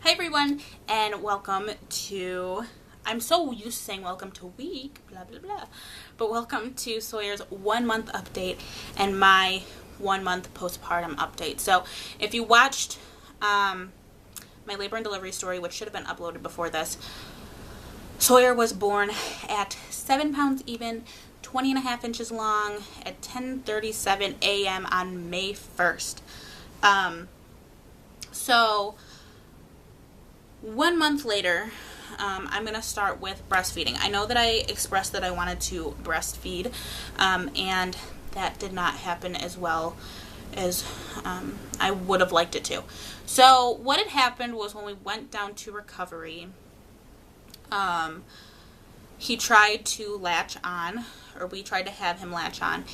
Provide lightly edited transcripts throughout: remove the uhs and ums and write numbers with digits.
Hi everyone, and welcome to, I'm so used to saying welcome to week, blah blah blah, but welcome to Sawyer's 1 month update and my 1 month postpartum update. So if you watched my labor and delivery story, which should have been uploaded before this, Sawyer was born at 7 pounds even, 20.5 inches long at 10:37 a.m. on May 1st. So 1 month later, I'm going to start with breastfeeding. I know that I expressed that I wanted to breastfeed, and that did not happen as well as I would have liked it to. So what had happened was when we went down to recovery, he tried to latch on, or we tried to have him latch on,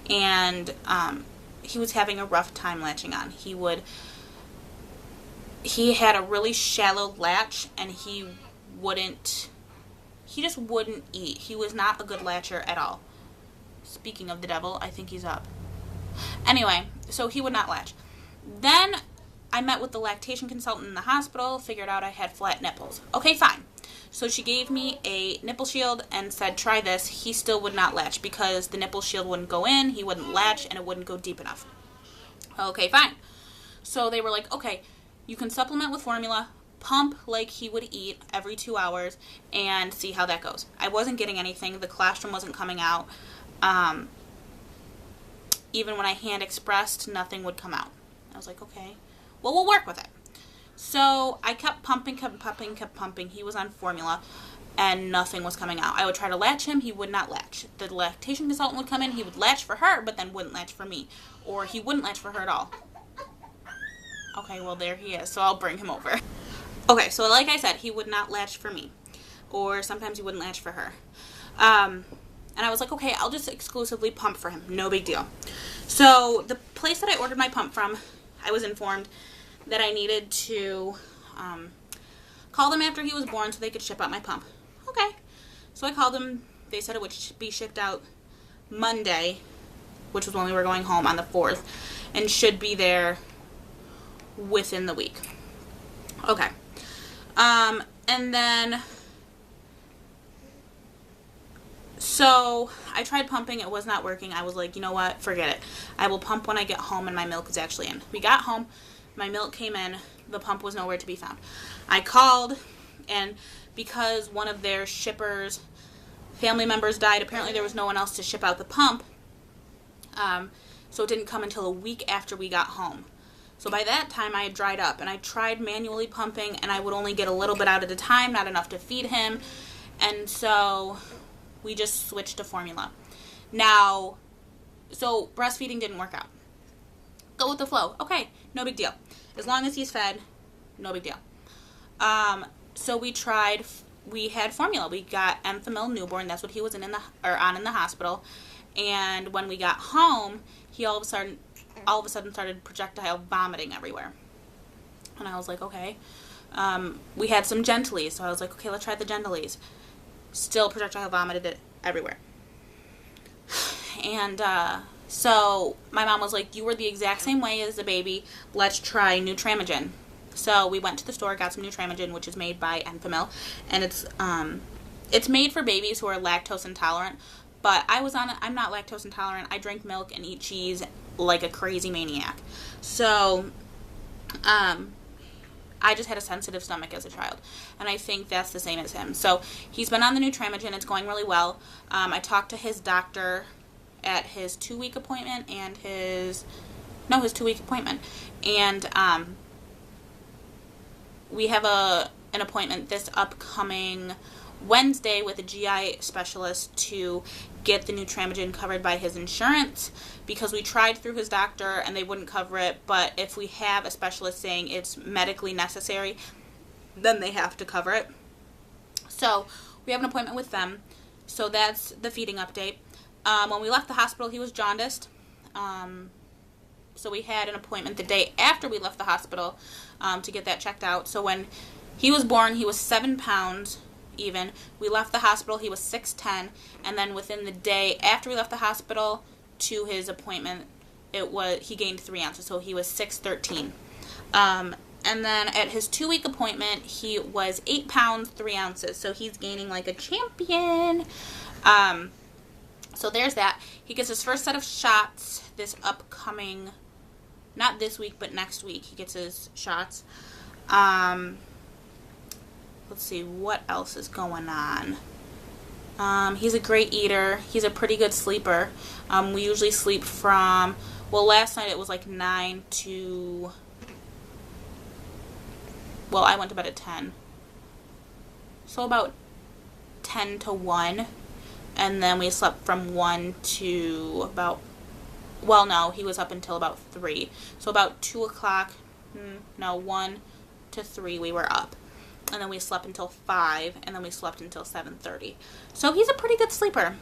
and he was having a rough time latching on. He had a really shallow latch, and he just wouldn't eat. He was not a good latcher at all. Speaking of the devil, I think he's up. Anyway, so he would not latch. Then I met with the lactation consultant in the hospital, figured out I had flat nipples. Okay, fine. So she gave me a nipple shield and said, try this. He still would not latch because the nipple shield wouldn't go in, he wouldn't latch, and it wouldn't go deep enough. Okay, fine. So they were like, okay, you can supplement with formula, pump like he would eat every 2 hours, and see how that goes. I wasn't getting anything. The colostrum wasn't coming out. Even when I hand expressed, nothing would come out. I was like, okay, well, we'll work with it. So I kept pumping. He was on formula, and nothing was coming out. I would try to latch him. He would not latch. The lactation consultant would come in. He would latch for her, but then wouldn't latch for me. Or he wouldn't latch for her at all. Okay, well, there he is, so I'll bring him over. Okay, so like I said, he would not latch for me. Or sometimes he wouldn't latch for her. And I was like, okay, I'll just exclusively pump for him. No big deal. So the place that I ordered my pump from, I was informed that I needed to call them after he was born so they could ship out my pump. Okay. So I called them. They said it would be shipped out Monday, which was when we were going home on the 4th, and should be there within the week. Okay. And then, so I tried pumping. It was not working. I was like, you know what? Forget it. I will pump when I get home and my milk is actually in. We got home. My milk came in. The pump was nowhere to be found. I called, and because one of their shippers' family members died, apparently there was no one else to ship out the pump. So it didn't come until a week after we got home. So by that time I had dried up, and I tried manually pumping, and I would only get a little bit out at a time, not enough to feed him. And so we just switched to formula. Now, so breastfeeding didn't work out. Go with the flow. Okay, no big deal. As long as he's fed, no big deal. So we had formula. We got Enfamil newborn. That's what he was on in the hospital. And when we got home, he all of a sudden started projectile vomiting everywhere. And I was like, okay. We had some Gentlease, so I was like, okay, let's try the Gentlease. Still projectile vomited it everywhere. And so my mom was like, you were the exact same way as the baby. Let's try Nutramigen. So we went to the store, got some Nutramigen, which is made by Enfamil, and it's made for babies who are lactose intolerant. But I'm not lactose intolerant. I drink milk and eat cheese like a crazy maniac. So, I just had a sensitive stomach as a child. And I think that's the same as him. So, he's been on the Nutramigen. It's going really well. I talked to his doctor at his 2-week appointment and his 2-week appointment. And, we have an appointment this upcoming Wednesday with a GI specialist to get the Nutramigen covered by his insurance, because we tried through his doctor and they wouldn't cover it, but if we have a specialist saying it's medically necessary, then they have to cover it. So we have an appointment with them. So that's the feeding update. When we left the hospital, he was jaundiced. So we had an appointment the day after we left the hospital to get that checked out. So when he was born, he was 7 pounds even. We left the hospital, he was 6'10", and then within the day after we left the hospital to his appointment, he gained 3 ounces, so he was 6'13". And then at his 2-week appointment, he was 8 pounds, 3 ounces. So he's gaining like a champion. So there's that. He gets his first set of shots this upcoming, not this week, but next week. He gets his shots. Let's see, what else is going on? He's a great eater. He's a pretty good sleeper. We usually sleep from, well, last night it was like 9 to... Well, I went to bed at 10. So about 10 to 1. And then we slept from 1 to about... Well, no, he was up until about 3. So about 2 o'clock... No, 1 to 3 we were up. And then we slept until 5. And then we slept until 7:30. So he's a pretty good sleeper.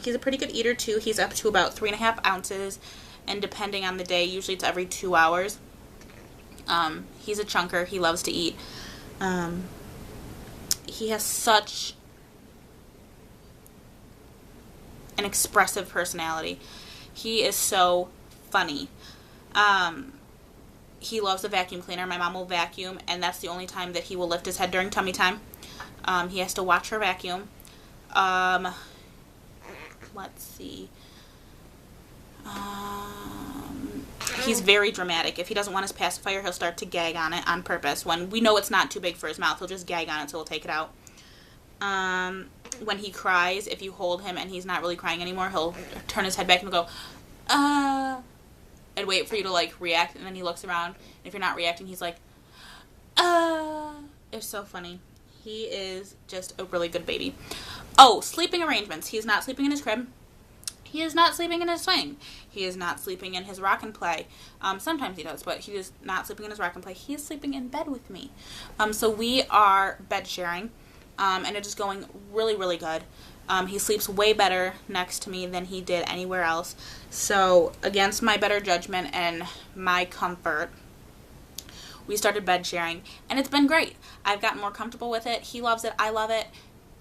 He's a pretty good eater, too. He's up to about 3.5 ounces. And depending on the day, usually it's every 2 hours. He's a chunker. He loves to eat. He has such an expressive personality. He is so funny. He loves a vacuum cleaner. My mom will vacuum, and that's the only time that he will lift his head during tummy time. He has to watch her vacuum. Let's see. He's very dramatic. If he doesn't want his pacifier, he'll start to gag on it on purpose. When we know it's not too big for his mouth, he'll just gag on it so he'll take it out. When he cries, if you hold him and he's not really crying anymore, he'll turn his head back and go, and wait for you to, like, react. And then he looks around, and if you're not reacting, he's like, It's so funny. He is just a really good baby. Oh, sleeping arrangements. He's not sleeping in his crib. He is not sleeping in his swing. He is not sleeping in his rock and play. Sometimes he does, but he is not sleeping in his rock and play. He is sleeping in bed with me. So we are bed sharing, and it is going really, really good. He sleeps way better next to me than he did anywhere else. So against my better judgment and my comfort, we started bed sharing, and it's been great. I've gotten more comfortable with it. He loves it. I love it.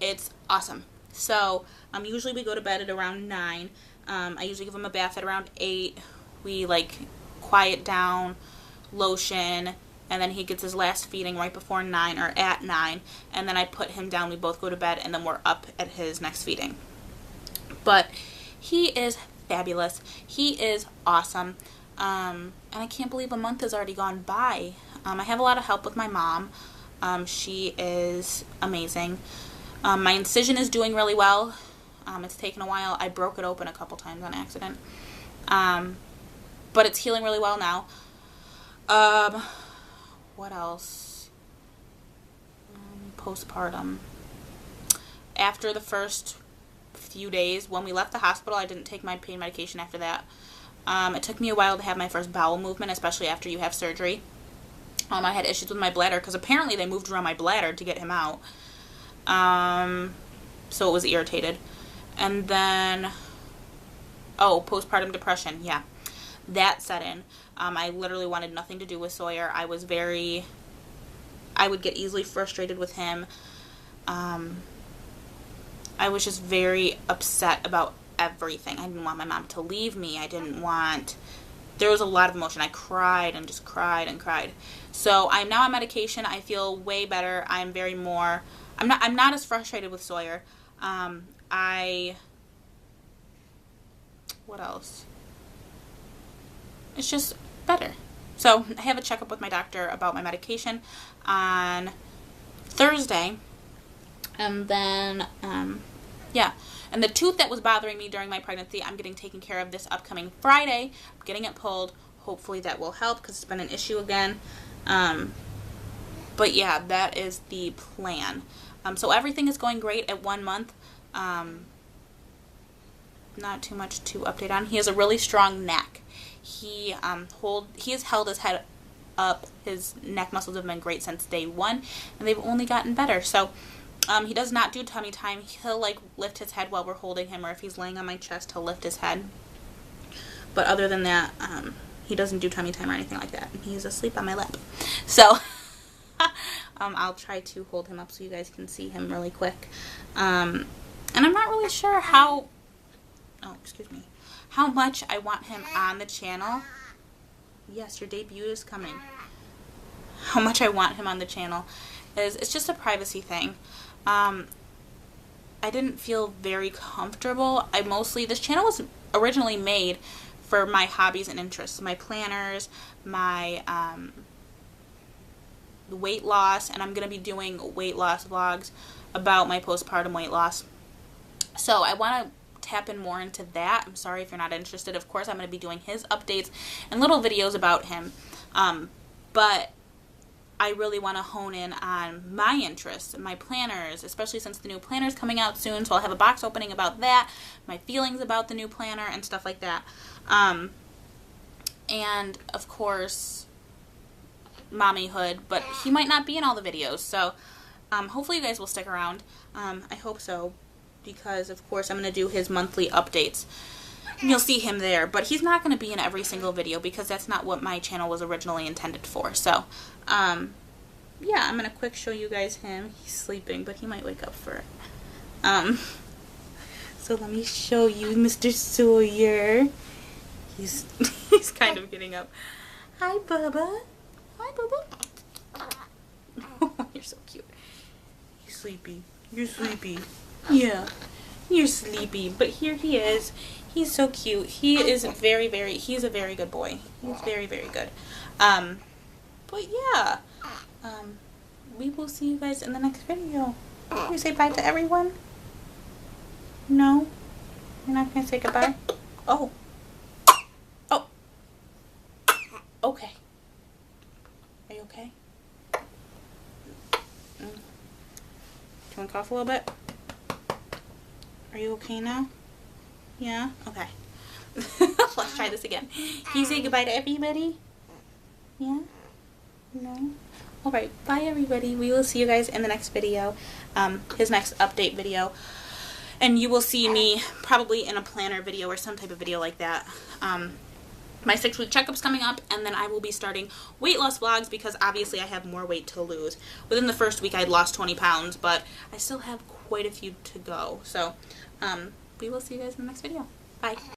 It's awesome. So usually we go to bed at around 9. I usually give him a bath at around 8. We, like, quiet down, lotion, and then he gets his last feeding right before 9 or at 9. And then I put him down. We both go to bed, and then we're up at his next feeding. But he is fabulous. He is awesome. And I can't believe a month has already gone by. I have a lot of help with my mom. She is amazing. My incision is doing really well. It's taken a while. I broke it open a couple times on accident. But it's healing really well now. What else? Postpartum. After the first few days, when we left the hospital, I didn't take my pain medication after that. It took me a while to have my first bowel movement, especially after you have surgery. I had issues with my bladder because apparently they moved around my bladder to get him out. So it was irritated. And then, postpartum depression, yeah. That set in. I literally wanted nothing to do with Sawyer. I would get easily frustrated with him. I was just very upset about everything. I didn't want my mom to leave me. There was a lot of emotion. I cried and just cried and cried. So I'm now on medication. I feel way better. I'm not as frustrated with Sawyer. What else? It's just better. So I have a checkup with my doctor about my medication on Thursday. And then, yeah. And the tooth that was bothering me during my pregnancy, I'm getting taken care of this upcoming Friday. I'm getting it pulled. Hopefully that will help because it's been an issue again. But yeah, that is the plan. So everything is going great at 1 month. Not too much to update on. He has a really strong neck. He has held his head up. His neck muscles have been great since day 1, and they've only gotten better. So he does not do tummy time. He'll, like, lift his head while we're holding him, or if he's laying on my chest, he'll lift his head. But other than that, he doesn't do tummy time or anything like that. He's asleep on my lap. So I'll try to hold him up so you guys can see him really quick. And I'm not really sure how much I want him on the channel. Yes, your debut is coming. how much I want him on the channel, is it's just a privacy thing. I didn't feel very comfortable. This channel was originally made for my hobbies and interests, my planners, my weight loss, and I'm going to be doing weight loss vlogs about my postpartum weight loss. So I want to tap in more into that. I'm sorry if you're not interested. Of course, I'm going to be doing his updates and little videos about him. But I really want to hone in on my interests and my planners, especially since the new planner is coming out soon. So I'll have a box opening about that, my feelings about the new planner and stuff like that. And of course, mommyhood, but he might not be in all the videos. So hopefully you guys will stick around. I hope so, because of course I'm going to do his monthly updates. And you'll see him there, but he's not going to be in every single video because that's not what my channel was originally intended for. So, yeah, I'm going to quick show you guys him. He's sleeping, but he might wake up for it. So let me show you Mr. Sawyer. He's kind of getting up. Hi, Bubba. Hi, Bubba. Oh, you're so cute. You're sleepy. You're sleepy. Yeah, you're sleepy. But here he is. He's so cute. He is he's a very good boy. He's very, very good. But yeah, we will see you guys in the next video. Can you say bye to everyone? No? You're not going to say goodbye? Oh. Oh. Okay. Are you okay? Do you want to cough a little bit? Are you okay now? Yeah? Okay. Let's try this again. Can you say goodbye to everybody? Yeah? No? Alright, bye everybody. We will see you guys in the next video. His next update video. And you will see me probably in a planner video or some type of video like that. My 6-week checkup's coming up, and then I will be starting weight loss vlogs because obviously I have more weight to lose. Within the first week I lost 20 pounds, but I still have quite a few to go. So, we will see you guys in the next video. Bye.